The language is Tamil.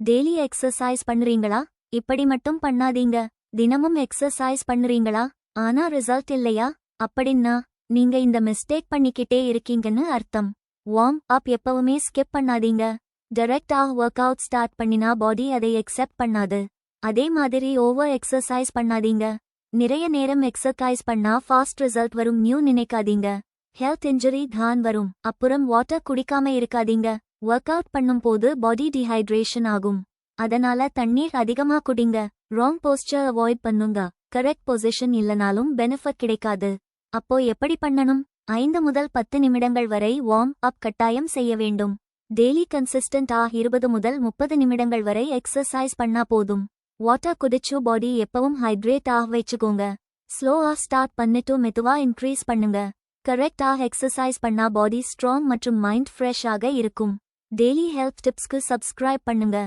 டெய்லி எக்ஸசைஸ் பண்றீங்களா? இப்படி மட்டும் பண்ணாதீங்க. தினமும் எக்ஸசைஸ் பண்றீங்களா? ஆனா ரிசல்ட் இல்லையா? அப்படின்னா நீங்க இந்த மிஸ்டேக் பண்ணிக்கிட்டே இருக்கீங்கன்னு அர்த்தம். வார்ம் அப் எப்பவுமே ஸ்கிப் பண்ணாதீங்க. டைரக்டா ஒர்க் அவுட் ஸ்டார்ட் பண்ணினா பாடி அதை எக்ஸெப்ட் பண்ணாது. அதே மாதிரி ஓவர் எக்ஸசைஸ் பண்ணாதீங்க. நிறைய நேரம் எக்ஸசைஸ் பண்ணா ஃபாஸ்ட் ரிசல்ட் வரும் நினைக்காதீங்க. ஹெல்த் இன்ஜுரி தான் வரும். அப்புறம் வாட்டர் குடிக்காம இருக்காதீங்க. ஒர்க் அவுட் பண்ணும் போது பாடி டீஹைட்ரேஷன் ஆகும். அதனால தண்ணீர் அதிகமா குடிங்க. ராங் போஸ்டர் அவாய்ட் பண்ணுங்க. கரெக்ட் பொசிஷன் இல்லனாலும் பெனிஃபிட் கிடைக்காது. அப்போ எப்படி பண்ணணும்? 5 முதல் 10 நிமிடங்கள் வரை வார்ம் அப் கட்டாயம் செய்ய வேண்டும். டெய்லி கன்சிஸ்டன்ட் 20 முதல் 30 நிமிடங்கள் வரை எக்ஸசைஸ் பண்ணா போதும். வாட்டர் குடிச்சு பாடி எப்பவும் ஹைட்ரேட் வச்சுக்கோங்க. ஸ்லோவா ஸ்டார்ட் பண்ணிட்டு மெதுவா இன்க்ரீஸ் பண்ணுங்க. கரெக்டா எக்ஸசைஸ் பண்ணா பாடி ஸ்ட்ராங் மற்றும் மைண்ட் ஃப்ரெஷ் ஆக இருக்கும். டெய்லி ஹெல்த் டிப்ஸ்க்கு சப்ஸ்கிரைப் பண்ணுங்க.